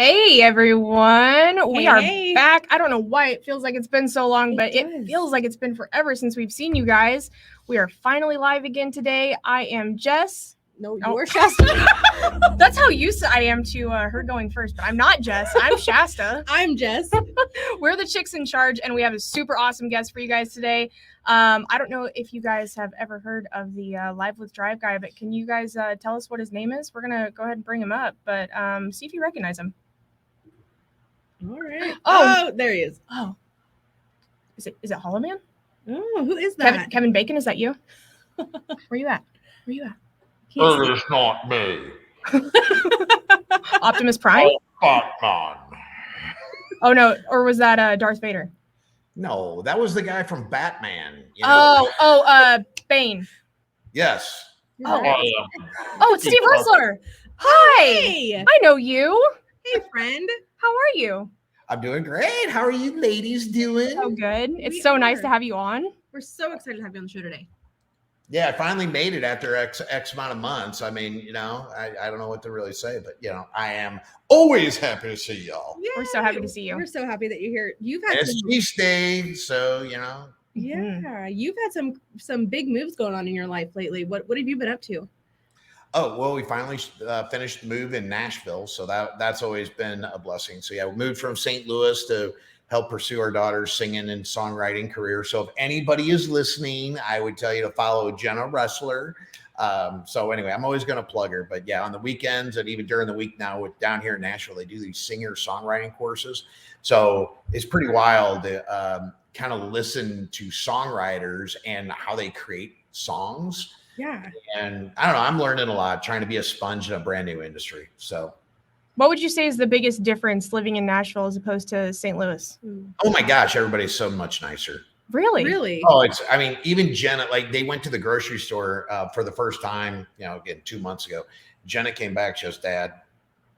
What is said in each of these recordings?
Hey everyone, we are Hey. back. I don't know why it feels like it's been so long, but it does. feels like it's been forever since we've seen you guys. We are finally live again today. I am Jess. No, Oh. you're Shasta. That's how used to I am to her going first, but I'm not Jess. I'm Shasta. I'm Jess. We're the chicks in charge, and we have a super awesome guest for you guys today. I don't know if you guys have ever heard of the Live with Drive guy, but can you guys tell us what his name is? We're going to go ahead and bring him up, but see if you recognize him. All right. Oh, there he is. Oh, is it Hollow Man? Oh, who is that? Kevin Bacon, is that you? Where you at? It is not me. Optimus Prime? Batman. Oh no, or was that Darth Vader? No, that was the guy from Batman. You know? Bane. Yes. Oh, I it's Steve Roessler. Hi. Hey. I know you. Hey, friend. How are you? I'm doing great. How are you ladies doing? So good. It's We so nice are. to have you on. We're so excited to have you on the show today. Yeah, I finally made it after X amount of months. I mean, I don't know what to really say, but I am always happy to see y'all. Yeah. We're so happy to see you. We're so happy that you're here. You've And had it's some, feast day, so yeah, you've had some big moves going on in your life lately. What have you been up to? Oh, well, we finally finished the move in Nashville, so that's always been a blessing. So yeah, we moved from St. Louis to help pursue our daughter's singing and songwriting career. So if anybody is listening, I would tell you to follow Jenna Roessler. So anyway, I'm always going to plug her, but yeah, on the weekends and even during the week now down here in Nashville, they do these singer songwriting courses. So it's pretty wild to kind of listen to songwriters and how they create songs. Yeah. And I don't know, I'm learning a lot, trying to be a sponge in a brand new industry. So What would you say is the biggest difference living in Nashville as opposed to St. Louis? oh my gosh, everybody's so much nicer. Really? Oh, even Jenna, like they went to the grocery store for the first time, again, 2 months ago. Jenna came back, she goes, Dad,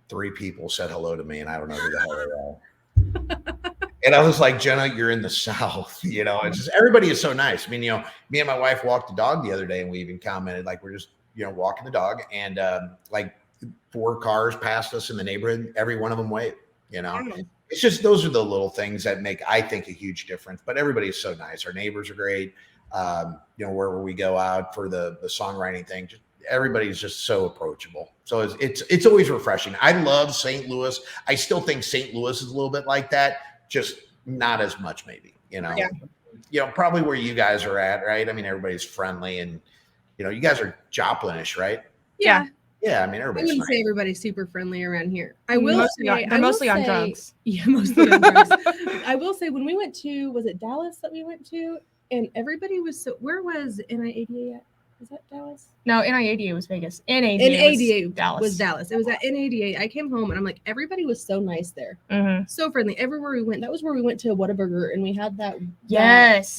3 people said hello to me, and I don't know who the hell they are. And I was like, Jenna, you're in the South, it's just, everybody is so nice. I mean, me and my wife walked the dog the other day, and we even commented, like, we're just, walking the dog, and like 4 cars passed us in the neighborhood. Every one of them waved, It's just, those are the little things that make, I think, a huge difference. But everybody is so nice. Our neighbors are great. Wherever we go out for the songwriting thing, everybody's just so approachable. So it's always refreshing. I love St. Louis. I still think St. Louis is a little bit like that, just not as much, maybe. Probably where you guys are at, right? I mean, everybody's friendly, and you guys are Joplinish, right? Yeah. Yeah, I mean, I everybody's wouldn't nice. say everybody's super friendly around here. I will say they're mostly on drugs. Yeah, mostly on drugs. I will say when we went to, was it Dallas that we went to? And everybody was so, where was NIADA at? Was that Dallas? No, NIADA was Vegas. NADA was Dallas. It was at NADA. I came home and I'm like, everybody was so nice there. Mm-hmm. So friendly. Everywhere we went. That was where we went to Whataburger, and we had that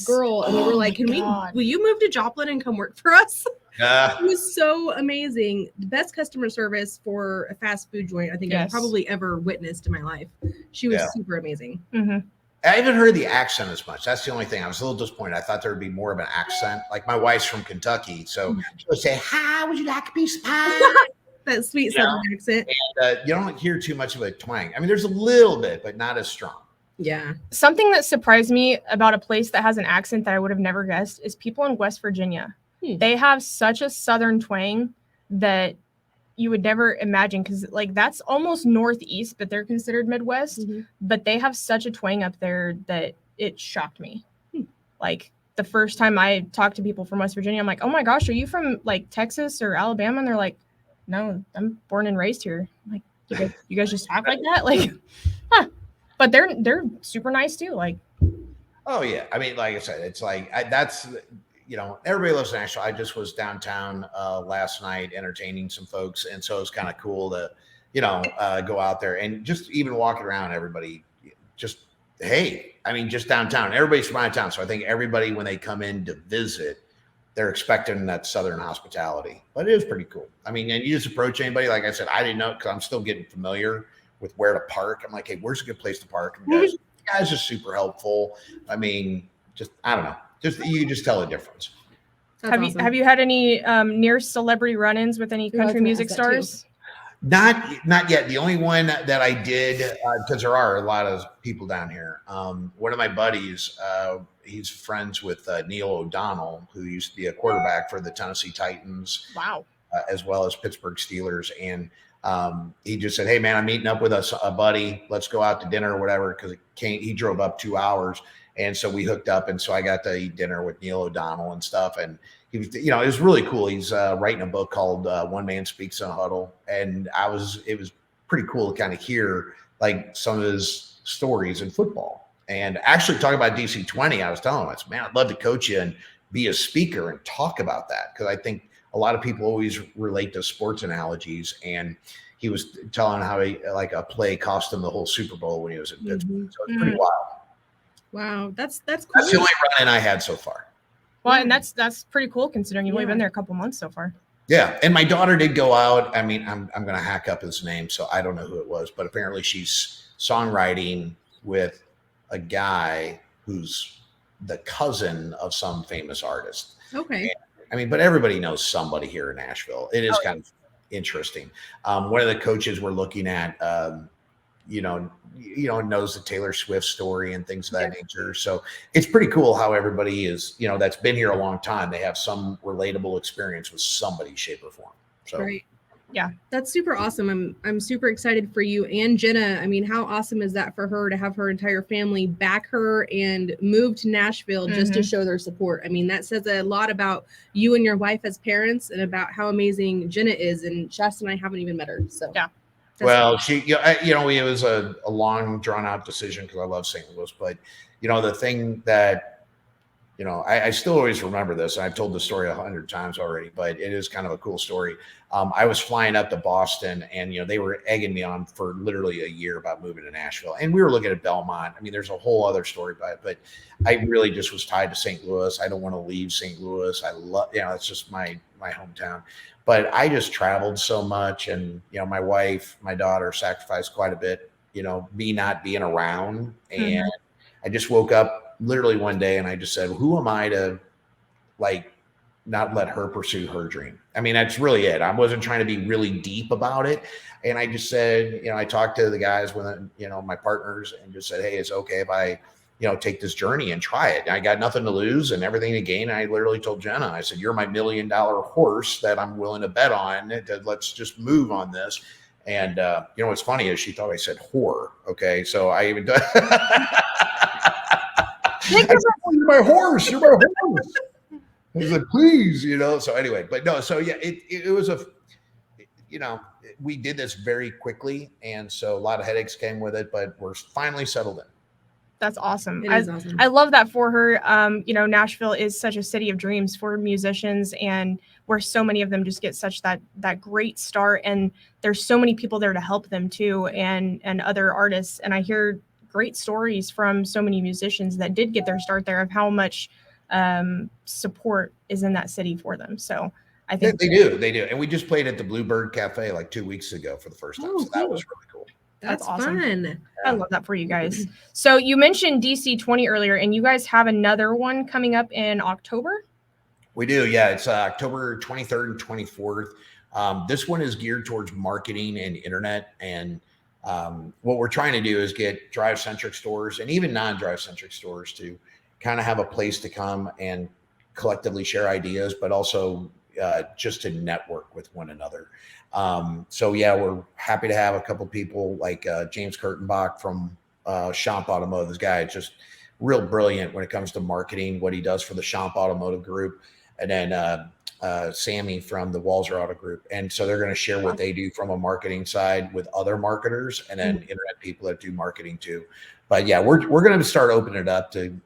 girl, and we were like, will you move to Joplin and come work for us? It was so amazing. The best customer service for a fast food joint I think I've probably ever witnessed in my life. She was super amazing. Mm-hmm. I haven't heard the accent as much. That's the only thing. I was a little disappointed. I thought there would be more of an accent. Like my wife's from Kentucky, so she would say, "Hi, would you like a piece of pie?" That sweet Southern accent. And you don't hear too much of a twang. I mean, there's a little bit, but not as strong. Yeah. Something that surprised me about a place that has an accent that I would have never guessed is people in West Virginia. They have such a Southern twang that you would never imagine, because like that's almost Northeast, but they're considered Midwest. Mm-hmm. But they have such a twang up there that it shocked me. Like the first time I talked to people from West Virginia, I'm like, oh my gosh, are you from like Texas or Alabama? And they're like, no, I'm born and raised here. I'm like, you guys just talk like that? Like, huh. But they're super nice too. Like, oh yeah. I mean, like I said, it's like everybody loves Nashville. I just was downtown last night entertaining some folks, and so it's kind of cool to, go out there and just even walking around. Everybody, just just downtown. Everybody's from out of town, so I think everybody when they come in to visit, they're expecting that Southern hospitality. But it is pretty cool. I mean, and you just approach anybody. Like I said, I didn't know because I'm still getting familiar with where to park. I'm like, hey, where's a good place to park? And the guys are super helpful. I mean, I don't know. You just tell the difference. Have you had any near celebrity run-ins with any country music stars? Not yet. The only one that I did, because there are a lot of people down here. One of my buddies, he's friends with Neil O'Donnell, who used to be a quarterback for the Tennessee Titans. Wow. As well as Pittsburgh Steelers. And he just said, hey, man, I'm meeting up with a buddy. Let's go out to dinner or whatever, because he drove up 2 hours. And so we hooked up. And so I got to eat dinner with Neil O'Donnell and stuff. And he was, it was really cool. He's writing a book called One Man Speaks in a Huddle. And it was pretty cool to kind of hear like some of his stories in football. And actually talking about DC-20, I was telling him, I said, man, I'd love to coach you and be a speaker and talk about that. Because I think a lot of people always relate to sports analogies. And he was telling how like a play cost him the whole Super Bowl when he was in Pittsburgh. So it's pretty wild. Wow. That's cool. That's the only run-in I had so far. Well, and that's pretty cool considering you've only been there a couple months so far. Yeah. And my daughter did go out. I mean, I'm going to hack up his name, so I don't know who it was, but apparently she's songwriting with a guy who's the cousin of some famous artist. Okay. But everybody knows somebody here in Nashville. It is kind of interesting. One of the coaches we're looking at, knows the Taylor Swift story and things of that nature. So it's pretty cool how everybody is, that's been here a long time. They have some relatable experience with somebody, shape, or form. So right. Yeah, that's super awesome. I'm super excited for you and Jenna. I mean, how awesome is that for her to have her entire family back her and move to Nashville just to show their support? I mean, that says a lot about you and your wife as parents and about how amazing Jenna is. And Shasta and I haven't even met her. So yeah. Well, it was a long drawn out decision because I love St. Louis, but the thing that, I still always remember this. And I've told the story 100 times already, but it is kind of a cool story. I was flying up to Boston and, they were egging me on for literally a year about moving to Nashville. And we were looking at Belmont. I mean, there's a whole other story about it, but I really just was tied to St. Louis. I don't want to leave St. Louis. I love, it's just my hometown. But I just traveled so much, and my wife, my daughter sacrificed quite a bit, me not being around. And I just woke up literally one day and I just said, who am I to not let her pursue her dream? I mean, that's really it. I wasn't trying to be really deep about it. And I just said, I talked to the guys with, my partners and just said, hey, it's okay if I, take this journey and try it. I got nothing to lose and everything to gain. I literally told Jenna, I said, you're my $1 million horse that I'm willing to bet on. Let's just move on this. And, what's funny is she thought I said whore. Okay. So I even, I said, you're my horse. You're my horse. I was like, please, so anyway, but no, so yeah, it was we did this very quickly. And so a lot of headaches came with it, but we're finally settled in. That's awesome. It is awesome. I love that for her. Nashville is such a city of dreams for musicians, and where so many of them just get such that great start. And there's so many people there to help them too, and other artists. And I hear great stories from so many musicians that did get their start there of how much support is in that city for them. So I think they do. And we just played at the Bluebird Cafe like 2 weeks ago for the first time. So that was really cool. That's awesome. Fun. I love that for you guys. So you mentioned DC-20 earlier, and you guys have another one coming up in October? We do. Yeah. It's October 23rd and 24th. This one is geared towards marketing and internet. And what we're trying to do is get DriveCentric stores and even non-DriveCentric stores to kind of have a place to come and collectively share ideas, but also just to network with one another. So yeah, we're happy to have a couple people like James Kurtenbach from Shomp Automotive. This guy is just real brilliant when it comes to marketing, what he does for the Shomp Automotive group. And then Sammy from the Walzer Auto Group. And so they're going to share what they do from a marketing side with other marketers and then internet people that do marketing too. But yeah, we're going to start opening it up to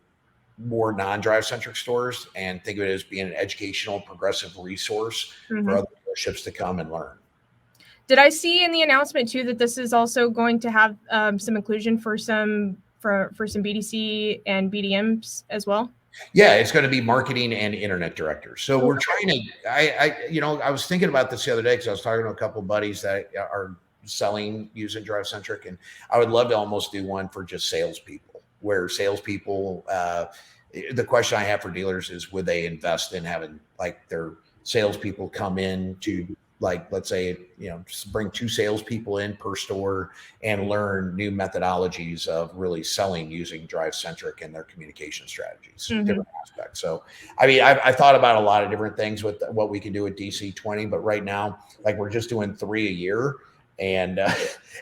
more non-DriveCentric stores and think of it as being an educational, progressive resource for other dealerships to come and learn. Did I see in the announcement too that this is also going to have some inclusion for some BDC and BDMs as well? Yeah, it's going to be marketing and internet directors. So we're trying to. I was thinking about this the other day because I was talking to a couple of buddies that are selling using DriveCentric, and I would love to almost do one for just salespeople, where salespeople. The question I have for dealers is, would they invest in having like their salespeople come in to like, let's say, just bring 2 salespeople in per store and learn new methodologies of really selling using DriveCentric and their communication strategies, different aspects. So, I mean, I thought about a lot of different things with what we can do with DC20, but right now, like, we're just doing 3 a year, and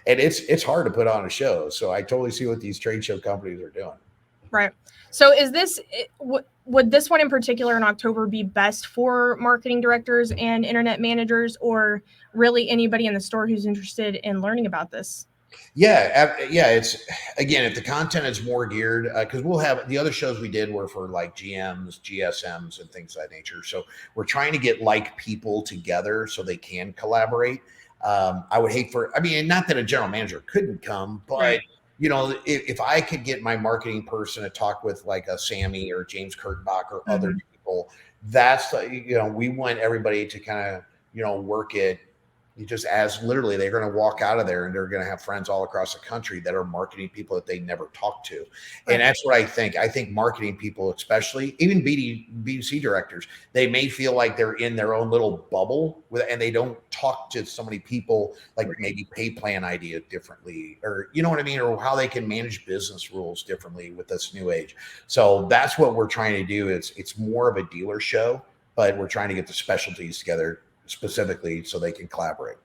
it's hard to put on a show. So I totally see what these trade show companies are doing. Right. So is this, would this one in particular in October be best for marketing directors and internet managers, or really anybody in the store who's interested in learning about this? Yeah. It's, again, if the content is more geared, because we'll have the other shows we did were for like GMs, GSMs, and things of that nature. So we're trying to get like people together so they can collaborate. I would hate for, I mean, not that a general manager couldn't come, but right. If I could get my marketing person to talk with like a Sammy or James Kurtenbach or other people, that's, we want everybody to kind of, work it. Just as literally they're going to walk out of there and they're going to have friends all across the country that are marketing people that they never talked to. Right. And that's what I think. I think marketing people, especially even BDC directors, they may feel like they're in their own little bubble and they don't talk to so many people, like maybe pay plan idea differently, or you know what I mean? Or how they can manage business rules differently with this new age. So that's what we're trying to do. It's more of a dealer show, but we're trying to get the specialties together specifically so they can collaborate.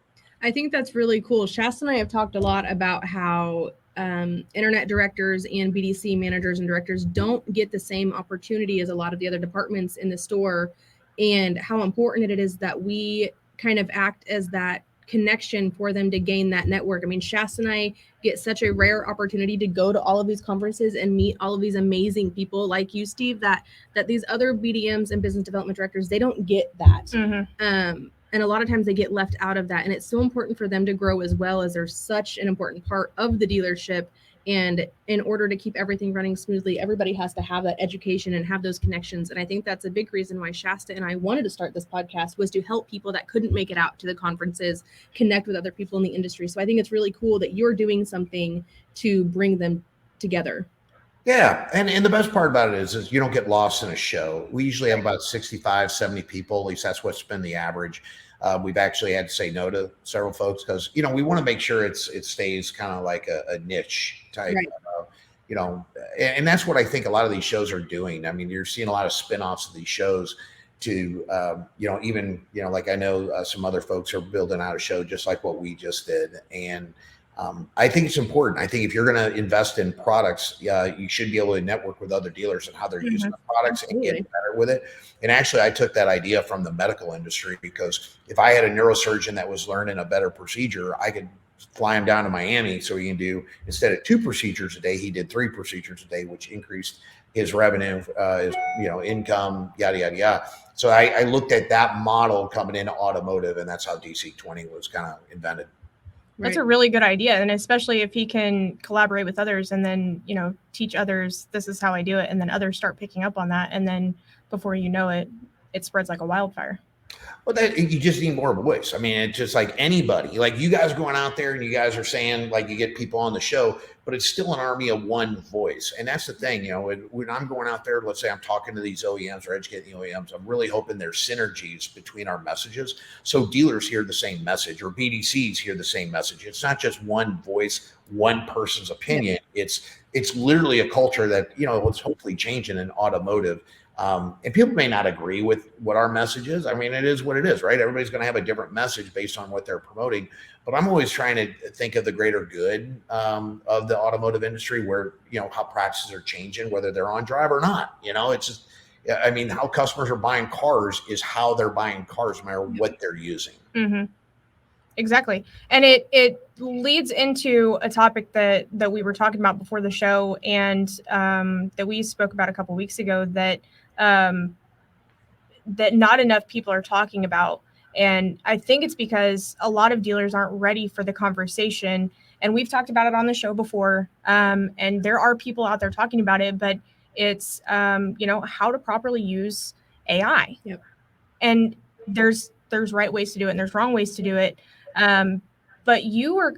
I think that's really cool. Shasta and I have talked a lot about how internet directors and BDC managers and directors don't get the same opportunity as a lot of the other departments in the store, and how important it is that we kind of act as that connection for them to gain that network. I mean, Shasta and I get such a rare opportunity to go to all of these conferences and meet all of these amazing people like you, Steve, that these other BDMs and business development directors, they don't get that. And a lot of times they get left out of that. And it's so important for them to grow as well, as they're such an important part of the dealership. And in order to keep everything running smoothly, everybody has to have that education and have those connections. And I think that's a big reason why Shasta and I wanted to start this podcast, was to help people that couldn't make it out to the conferences connect with other people in the industry. So I think it's really cool that you're doing something to bring them together. Yeah. And the best part about it is you don't get lost in a show. We usually have about 65, 70 people. At least that's what's been the average. We've actually had to say no to several folks because, we want to make sure it stays kind of like a niche type, right. And that's what I think a lot of these shows are doing. I mean, you're seeing a lot of spinoffs of these shows to, even, like I know some other folks are building out a show just like what we just did. And I think it's important. I think if you're going to invest in products, you should be able to network with other dealers and how they're using the products and get better with it. And actually, I took that idea from the medical industry, because if I had a neurosurgeon that was learning a better procedure, I could fly him down to Miami so he can do, instead of 2 procedures a day, he did 3 procedures a day, which increased his revenue, his income, yada, yada, yada. So I looked at that model coming into automotive, and that's how DC20 was kind of invented. That's a really good idea. And especially if he can collaborate with others and then, teach others, this is how I do it. And then others start picking up on that. And then before you know it, it spreads like a wildfire. Well, you just need more voice. I mean, it's just like anybody, like you guys going out there and you guys are saying, like, you get people on the show, but it's still an army of one voice. And that's the thing, when I'm going out there, let's say I'm talking to these OEMs or educating the OEMs, I'm really hoping there's synergies between our messages. So dealers hear the same message, or BDCs hear the same message. It's not just one voice, one person's opinion. It's literally a culture that, it's hopefully changing in automotive. And people may not agree with what our message is. I mean, it is what it is, right? Everybody's going to have a different message based on what they're promoting. But I'm always trying to think of the greater good of the automotive industry, where, how practices are changing, whether they're on drive or not. It's just, I mean, how customers are buying cars is how they're buying cars, no matter what they're using. Mm-hmm. Exactly. And it leads into a topic that we were talking about before the show, and that we spoke about a couple weeks ago, that not enough people are talking about. And I think it's because a lot of dealers aren't ready for the conversation. And we've talked about it on the show before. And there are people out there talking about it, but it's, how to properly use AI. Yep. And there's right ways to do it and there's wrong ways to do it. But you and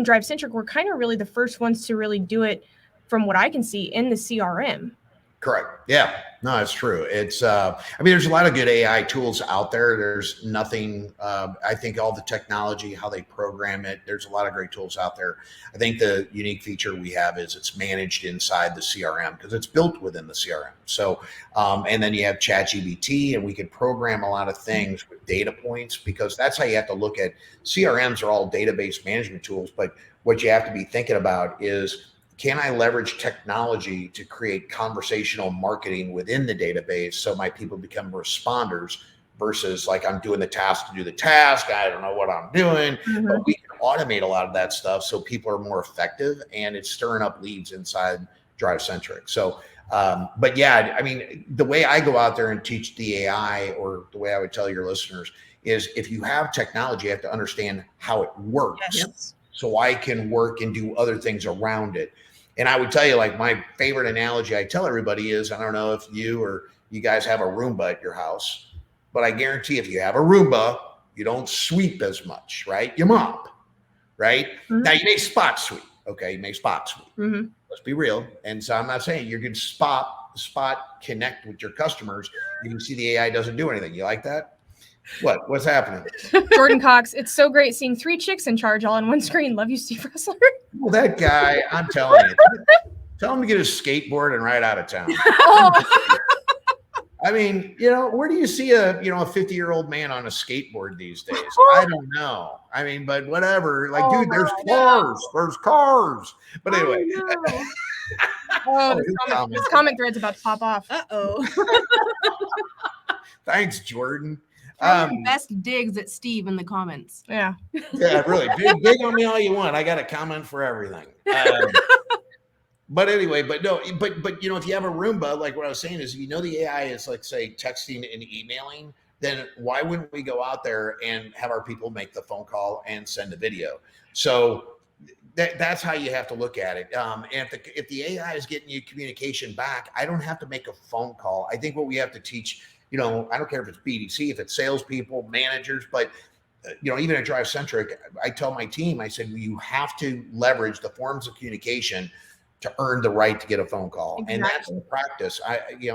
DriveCentric were kind of really the first ones to really do it, from what I can see, in the CRM. Correct. Yeah, no, that's true. It's, I mean, there's a lot of good AI tools out there. There's nothing, I think all the technology, how they program it, there's a lot of great tools out there. I think the unique feature we have is it's managed inside the CRM because it's built within the CRM. So, and then you have ChatGPT, and we could program a lot of things with data points, because that's how you have to look at CRMs are all database management tools. But what you have to be thinking about is, can I leverage technology to create conversational marketing within the database so my people become responders versus like I'm doing the task to do the task. I don't know what I'm doing, but we can automate a lot of that stuff so people are more effective, and it's stirring up leads inside DriveCentric. So, but yeah, I mean, the way I go out there and teach the AI, or the way I would tell your listeners, is if you have technology, you have to understand how it works. So I can work and do other things around it. And I would tell you, like, my favorite analogy I tell everybody is, I don't know if you or you guys have a Roomba at your house, but I guarantee if you have a Roomba, you don't sweep as much, right? You mop, right? Now you may spot sweep. Okay, you may spot sweep. Let's be real. And so I'm not saying you're going to spot connect with your customers. You can see the AI doesn't do anything. You like that? What's happening? Jordan Cox, it's so great seeing 3 chicks in charge all on one screen. Love you, Steve Roessler. Well, that guy, I'm telling you, tell him to get his skateboard and ride out of town. I mean, you know, where do you see a 50-year-old man on a skateboard these days? I don't know. I mean, but whatever. Like, dude, there's cars. There's cars. But anyway. This comment thread's about to pop off. Thanks, Jordan. Best digs at Steve in the comments. Yeah, really. Dig on me all you want. I got a comment for everything. But anyway, but you know, if you have a Roomba, like what I was saying is, if you know the AI is like, say, texting and emailing, then why wouldn't we go out there and have our people make the phone call and send a video? So that's how you have to look at it. And if the AI is getting you communication back, I don't have to make a phone call. I think what we have to teach, you know, I don't care if it's BDC, if it's salespeople, managers, but you know, even at DriveCentric, I tell my team, I said, you have to leverage the forms of communication to earn the right to get a phone call. Exactly. And that's the practice.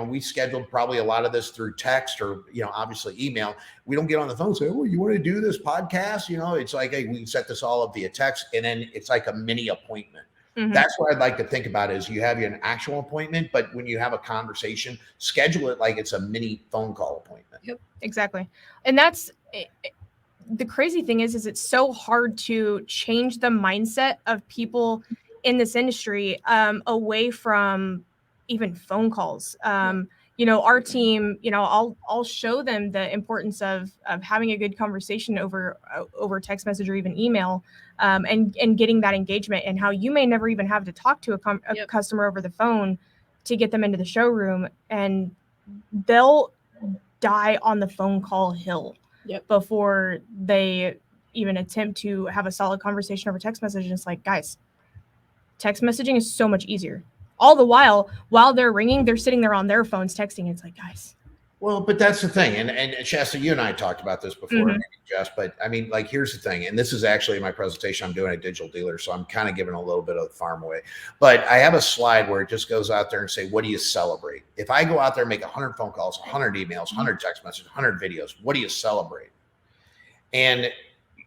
We scheduled probably a lot of this through text or, you know, obviously email. We don't get on the phone and say, oh, you want to do this podcast? You know, it's like, hey, we can set this all up via text, and then it's like a mini appointment. That's what I'd like to think about, is you have an actual appointment, but when you have a conversation, schedule it like it's a mini phone call appointment. Yep, exactly. And that's the crazy thing is it's so hard to change the mindset of people in this industry away from even phone calls. You know, our team, you know, I'll show them the importance of having a good conversation over text message or even email, and getting that engagement, and how you may never even have to talk to a customer over the phone to get them into the showroom, and they'll die on the phone call hill before they even attempt to have a solid conversation over text message. And it's like, guys, text messaging is so much easier. All the while they're ringing, they're sitting there on their phones texting. It's like, guys. Well, but that's the thing. And Shasta, you and I talked about this before, Jess, but I mean, like, here's the thing. And this is actually my presentation I'm doing at Digital Dealer. So I'm kind of giving a little bit of the farm away, but I have a slide where it just goes out there and say, what do you celebrate? If I go out there and make 100 phone calls, 100 emails, 100 text messages, 100 videos, what do you celebrate? And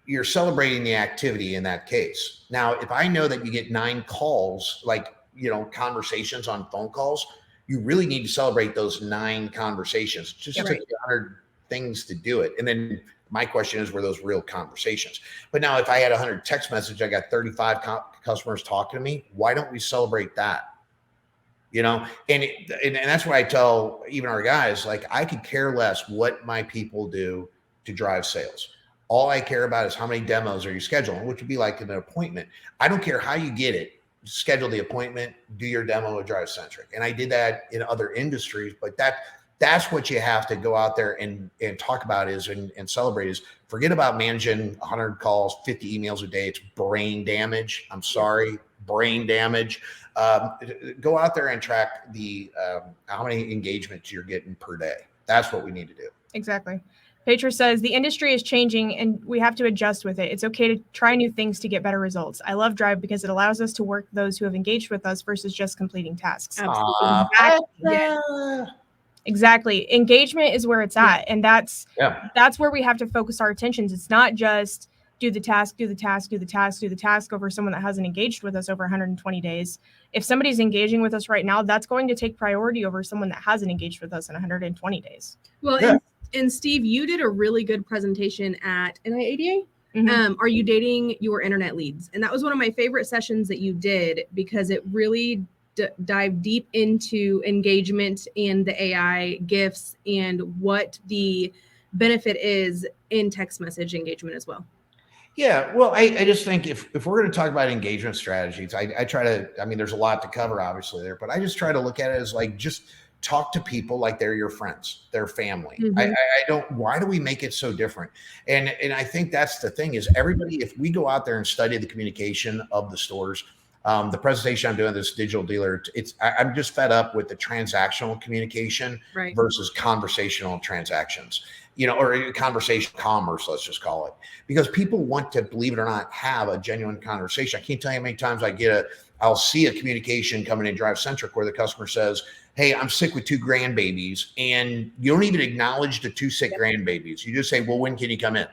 you're celebrating the activity in that case. Now, if I know that you get 9 calls, like, you know, conversations on phone calls, you really need to celebrate those 9 conversations. Just take 100 things to do it. And then my question is, were those real conversations? But now if I had 100 text messages, I got 35 customers talking to me, why don't we celebrate that? You know, and that's why I tell even our guys, like, I could care less what my people do to drive sales. All I care about is how many demos are you scheduling, which would be like an appointment. I don't care how you get it. Schedule the appointment, do your demo at DriveCentric. And I did that in other industries, but that's what you have to go out there and talk about and celebrate is, forget about managing 100 calls, 50 emails a day. It's brain damage. I'm sorry, brain damage. Go out there and track the how many engagements you're getting per day. That's what we need to do. Exactly. Petra says, the industry is changing and we have to adjust with it. It's okay to try new things to get better results. I love Drive because it allows us to work with those who have engaged with us versus just completing tasks. Exactly. Engagement is where it's at. And that's where we have to focus our attentions. It's not just do the task over someone that hasn't engaged with us over 120 days. If somebody's engaging with us right now, that's going to take priority over someone that hasn't engaged with us in 120 days. Well, and Steve, you did a really good presentation at NIADA. Are you dating your internet leads? And that was one of my favorite sessions that you did because it really dived deep into engagement and the AI gifts and what the benefit is in text message engagement as well. Yeah, well, I just think if we're going to talk about engagement strategies, I try to, I mean, there's a lot to cover obviously there, but I just try to look at it as like, just talk to people like they're your friends, their family. I don't, why do we make it so different? And I think that's the thing is everybody, if we go out there and study the communication of the stores, the presentation I'm doing, this digital dealer, I'm just fed up with the transactional communication versus conversational transactions, you know, or conversational commerce, let's just call it, because people want to, believe it or not, have a genuine conversation. I can't tell you how many times I'll see a communication coming in DriveCentric where the customer says, hey, I'm sick with 2 grandbabies. And you don't even acknowledge the 2 sick grandbabies. You just say, well, when can you come in?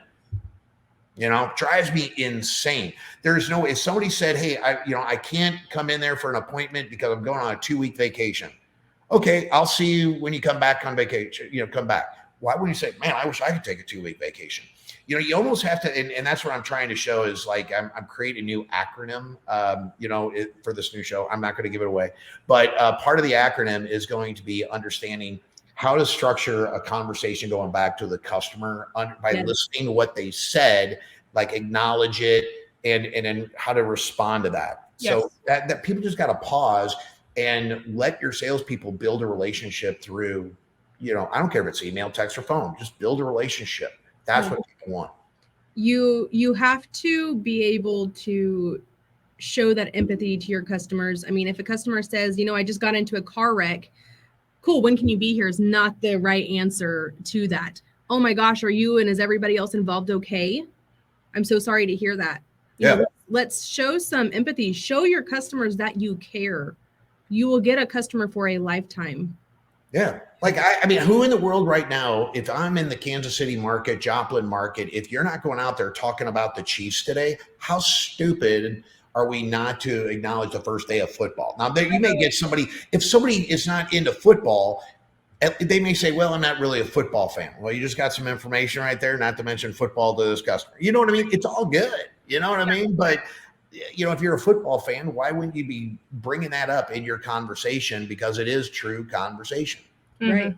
You know, drives me insane. There's no, if somebody said, hey, I can't come in there for an appointment because I'm going on a 2-week vacation. Okay, I'll see you when you come back on vacation, come back. Why would you say, man, I wish I could take a 2-week vacation? You know, you almost have to, and that's what I'm trying to show is like, I'm creating a new acronym, for this new show. I'm not going to give it away, but part of the acronym is going to be understanding how to structure a conversation going back to the customer by listening to what they said, like acknowledge it, and then how to respond to that. So that people just got to pause and let your salespeople build a relationship through, I don't care if it's email, text, or phone, just build a relationship. That's what people want. You have to be able to show that empathy to your customers. I mean, if a customer says, I just got into a car wreck, cool, when can you be here is not the right answer to that. Oh my gosh, are you and is everybody else involved okay? I'm so sorry to hear that. Let's show some empathy. Show your customers that you care. You will get a customer for a lifetime. Yeah. Like, I mean, who in the world right now, if I'm in the Kansas City market, Joplin market, if you're not going out there talking about the Chiefs today, how stupid are we not to acknowledge the first day of football? Now, you may get somebody, if somebody is not into football, they may say, well, I'm not really a football fan. Well, you just got some information right there, not to mention football to this customer. You know what I mean? It's all good. You know what I mean? But, if you're a football fan, why wouldn't you be bringing that up in your conversation? Because it is true conversation. Right.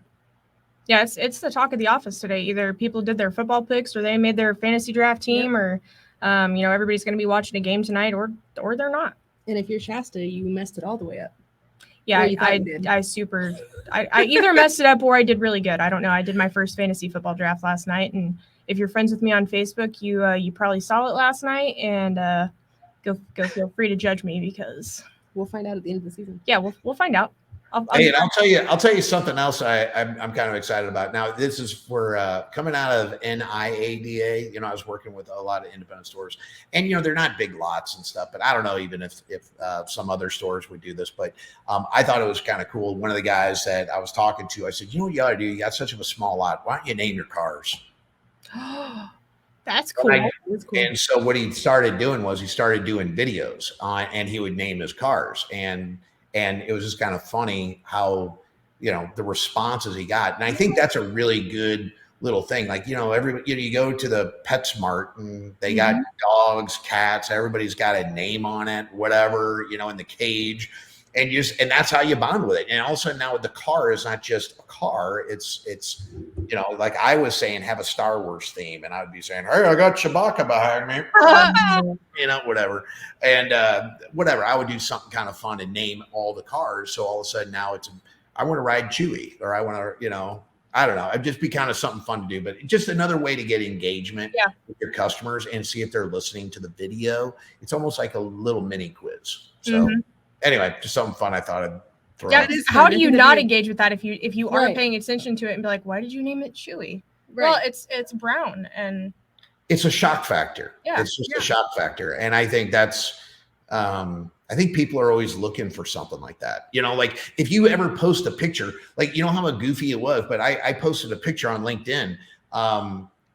Yeah, it's the talk of the office today. Either people did their football picks or they made their fantasy draft team or, everybody's going to be watching a game tonight or they're not. And if you're Shasta, you messed it all the way up. Yeah, I either messed it up or I did really good. I don't know. I did my first fantasy football draft last night. And if you're friends with me on Facebook, you probably saw it last night and go feel free to judge me because we'll find out at the end of the season. Yeah, we'll find out. I'll tell you something else I'm kind of excited about. Now, this is for coming out of NIADA. I was working with a lot of independent stores, and they're not big lots and stuff. But I don't know even if some other stores would do this. But I thought it was kind of cool. One of the guys that I was talking to, I said, what you got to do? You got such of a small lot. Why don't you name your cars? That's cool. And so what he started doing was he started doing videos and he would name his cars. And it was just kind of funny how, the responses he got. And I think that's a really good little thing. Like, you go to the PetSmart and they got dogs, cats, everybody's got a name on it, whatever, in the cage. And that's how you bond with it. And all of a sudden now the car is not just a car. It's like I was saying, have a Star Wars theme. And I would be saying, hey, I got Chewbacca behind me, whatever. And whatever, I would do something kind of fun and name all the cars. So all of a sudden now I want to ride Chewie, or I want to, I don't know. It'd just be kind of something fun to do, but just another way to get engagement with your customers and see if they're listening to the video. It's almost like a little mini quiz. So anyway, just something fun I thought I'd throw out. How do you not engage with that if you aren't paying attention to it and be like, why did you name it Chewy? Well, it's brown and it's a shock factor. Yeah. It's just a shock factor. And I think that's, I think people are always looking for something like that. You know, like if you ever post a picture, like, you know how goofy it was, but I posted a picture on LinkedIn,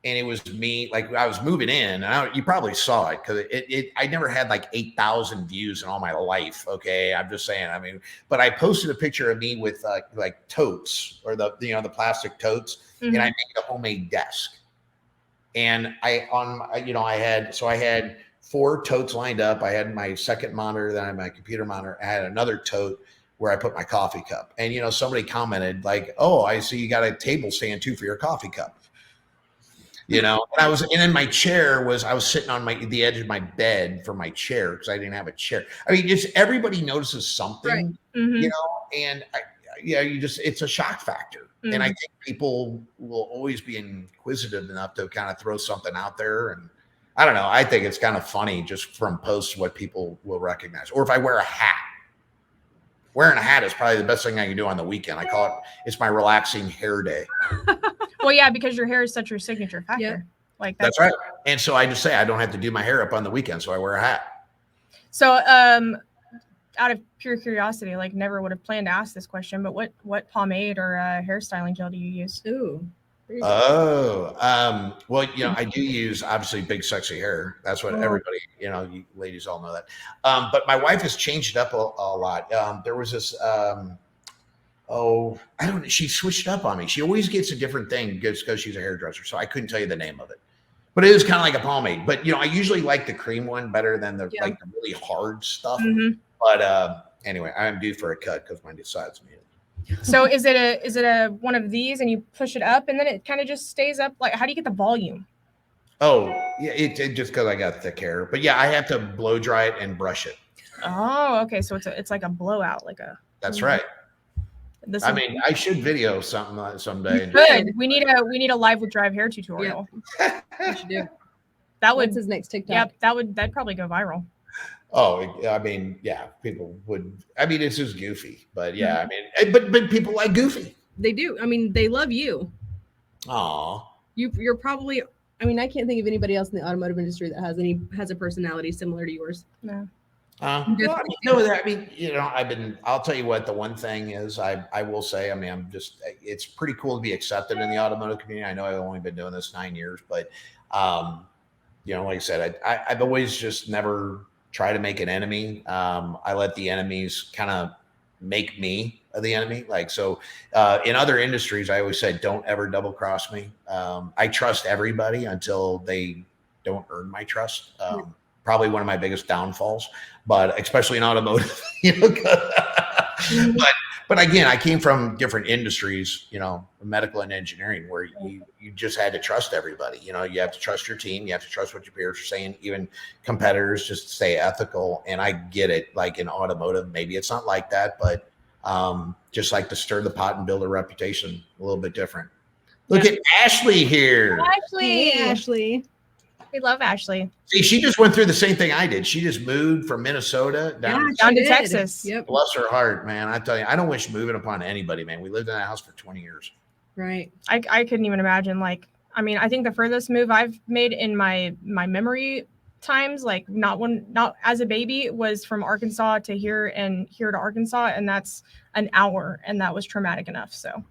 and it was me, like I was moving in, and you probably saw it because I never had like 8,000 views in all my life. Okay, I'm just saying. I mean, but I posted a picture of me with like totes or the plastic totes, and I made a homemade desk. And I had 4 totes lined up. I had my second monitor, then I had my computer monitor. I had another tote where I put my coffee cup. And somebody commented like, "Oh, I see you got a table stand too for your coffee cup." And then my chair I was sitting on the edge of my bed for my chair because I didn't have a chair. I mean, just everybody notices something, right. and it's a shock factor. And I think people will always be inquisitive enough to kind of throw something out there. And I don't know. I think it's kind of funny just from posts what people will recognize. Or if I wear a hat. Wearing a hat is probably the best thing I can do on the weekend. I call it's my relaxing hair day. Well, yeah, because your hair is such your signature factor. Yep. Like that's right. And so I just say I don't have to do my hair up on the weekend, so I wear a hat. So, out of pure curiosity, like never would have planned to ask this question, but what pomade or hairstyling gel do you use? Ooh. Well, I do use obviously Big Sexy Hair. That's what everybody, you ladies all know that. But my wife has changed up a lot. There was this, she switched up on me. She always gets a different thing just because she's a hairdresser. So I couldn't tell you the name of it, but it was kind of like a pomade. But I usually like the cream one better than the really hard stuff. But anyway, I'm due for a cut because my sides need it. So is it a one of these and you push it up and then it kind of just stays up? Like, how do you get the volume? Oh, yeah, it just because I got thick hair. But yeah, I have to blow dry it and brush it. Oh, okay. So it's like a blowout, like a. That's right. I should video something someday. Good. We need a live with drive hair tutorial. Yeah. We should do. What's his next TikTok? Yep, that'd probably go viral. Oh, I mean, yeah, people would. I mean, it's just goofy, but yeah, I mean, but people like goofy. They do. I mean, they love you. Aw. You're probably. I mean, I can't think of anybody else in the automotive industry that has a personality similar to yours. No. I'll tell you what, the one thing is, I will say, I mean, it's pretty cool to be accepted in the automotive community. I know I've only been doing this 9 years, but, like I said, I've always just never try to make an enemy. I let the enemies kind of make me the enemy. Like, so in other industries, I always said, don't ever double cross me. I trust everybody until they don't earn my trust. Probably one of my biggest downfalls, but especially in automotive, but again, I came from different industries, medical and engineering, where you just had to trust everybody. You have to trust your team. You have to trust what your peers are saying, even competitors, just stay ethical. And I get it. Like in automotive, maybe it's not like that, but just like to stir the pot and build a reputation a little bit different. Look at Ashley here. Ashley. Hey, Ashley. We love Ashley. See, she just went through the same thing I did. She just moved from Minnesota down to Texas. Yep. Bless her heart, man. I tell you, I don't wish moving upon anybody, man. We lived in a house for 20 years. Right. I couldn't even imagine. Like, I mean, I think the furthest move I've made in my memory times, like not as a baby, was from Arkansas to here and here to Arkansas, and that's an hour, and that was traumatic enough. So,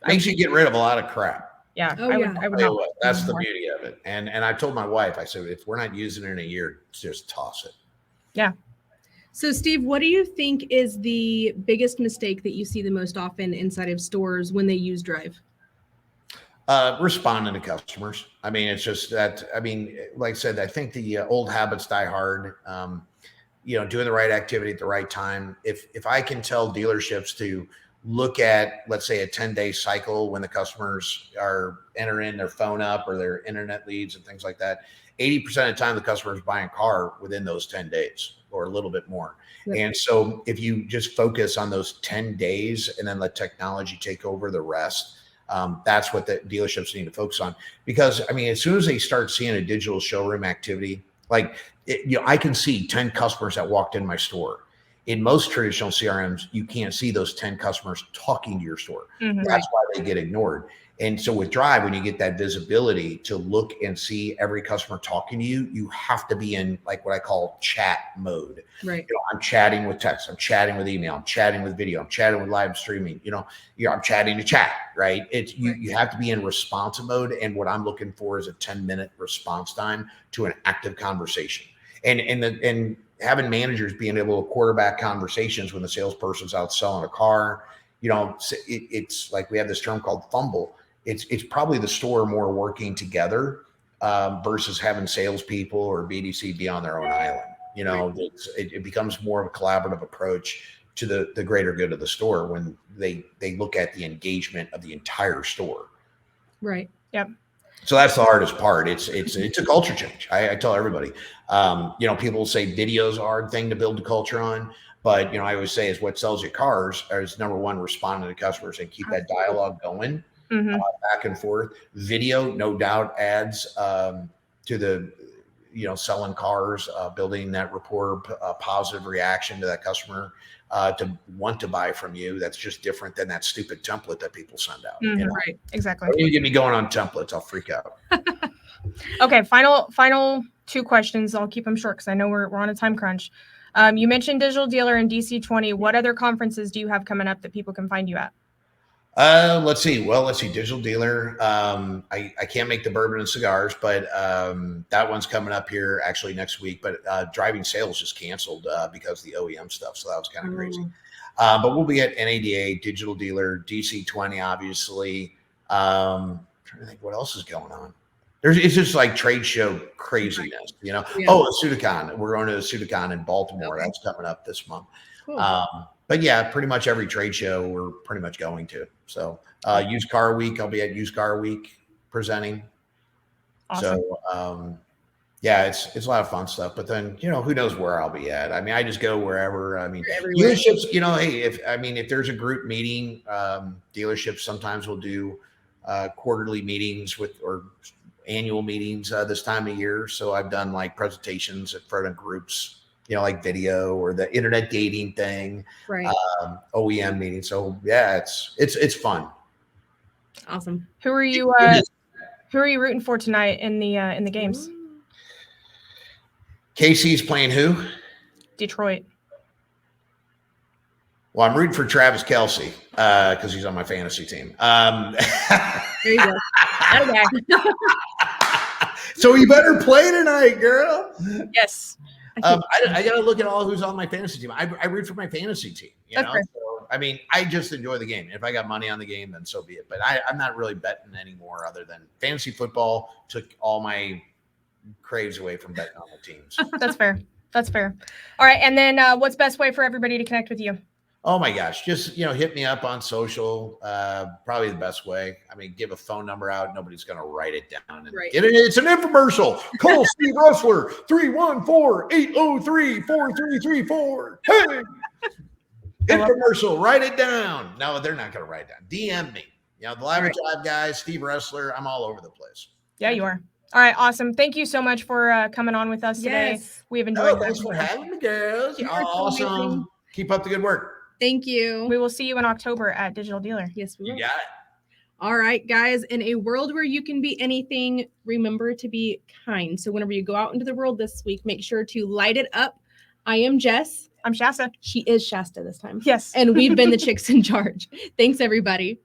makes you get rid of a lot of crap. Yeah, I would not. That's the beauty of it. And I told my wife, I said, if we're not using it in a year, just toss it. Yeah. So, Steve, what do you think is the biggest mistake that you see the most often inside of stores when they use Drive? Responding to customers. I mean, it's just that, like I said, I think the old habits die hard. Doing the right activity at the right time. If I can tell dealerships to look at, let's say, a 10-day cycle when the customers are entering their phone up or their internet leads and things like that, 80% of the time the customer is buying a car within those 10 days or a little bit more. Yep. And so if you just focus on those 10 days and then let technology take over the rest, that's what the dealerships need to focus on. Because, as soon as they start seeing a digital showroom activity, like, I can see 10 customers that walked in my store. In most traditional CRMs, you can't see those 10 customers talking to your store. Mm-hmm. That's why they get ignored. And so with Drive, when you get that visibility to look and see every customer talking to you, you have to be in like what I call chat mode. Right. You know, I'm chatting with text, I'm chatting with email, I'm chatting with video, I'm chatting with live streaming, I'm chatting to chat, right? It's you have to be in responsive mode. And what I'm looking for is a 10-minute response time to an active conversation. And having managers being able to quarterback conversations when the salesperson's out selling a car, it's like we have this term called fumble. It's probably the store more working together versus having salespeople or BDC be on their own island. It becomes more of a collaborative approach to the greater good of the store when they look at the engagement of the entire store. Right. Yep. So that's the hardest part. It's a culture change. I tell everybody, people say video's a hard thing to build a culture on. But, I always say is what sells you cars is number one, responding to customers and keep that dialogue going back and forth. Video, no doubt, adds to the, selling cars, building that rapport, positive reaction to that customer to want to buy from you. That's just different than that stupid template that people send out. Right. Exactly. Don't even get me going on templates. I'll freak out. Okay. Final 2 questions. I'll keep them short because I know we're on a time crunch. You mentioned Digital Dealer and DC20. What other conferences do you have coming up that people can find you at? Let's see. Digital Dealer. I can't make the bourbon and cigars, but that one's coming up here actually next week. But driving sales just canceled because of the OEM stuff. So that was kind of crazy. But we'll be at NADA, Digital Dealer, DC20, obviously. I'm trying to think what else is going on. It's just like trade show craziness, Yeah. Oh, Suticon. We're going to Suticon in Baltimore. Okay. That's coming up this month. Cool. But yeah, pretty much every trade show we're pretty much going to. So Used Car Week, I'll be at Used Car Week presenting. Awesome. So it's a lot of fun stuff. But then, who knows where I'll be at. I mean, I just go wherever. I mean, dealerships, hey, if there's a group meeting, dealerships sometimes will do quarterly meetings or annual meetings this time of year. So I've done like presentations in front of groups, like video or the internet dating thing, right? OEM meeting. So yeah, it's fun. Awesome. Who are you rooting for tonight in the games? KC's playing who? Detroit. Well, I'm rooting for Travis Kelce because he's on my fantasy team. There you go. Okay. So you better play tonight, girl. Yes. I got to look at all who's on my fantasy team. I root for my fantasy team. Okay. So, I just enjoy the game. If I got money on the game, then so be it. But I'm not really betting anymore other than fantasy football took all my craves away from betting on the teams. That's fair. All right. And then what's best way for everybody to connect with you? Oh my gosh. Just, hit me up on social. Probably the best way. Give a phone number out. Nobody's going to write it down. And right. It's an infomercial. Call Steve Roessler, 314-803-4334. Hey, infomercial. Write it down. No, they're not going to write it down. DM me. The Live and Drive guys, Steve Roessler. I'm all over the place. Yeah, you are. All right. Awesome. Thank you so much for coming on with us today. We've enjoyed Thanks for having me, girls. You're awesome. Amazing. Keep up the good work. Thank you. We will see you in October at Digital Dealer. Yes, we will. You got it. All right, guys. In a world where you can be anything, remember to be kind. So whenever you go out into the world this week, make sure to light it up. I am Jess. I'm Shasta. She is Shasta this time. Yes. And we've been the chicks in charge. Thanks, everybody.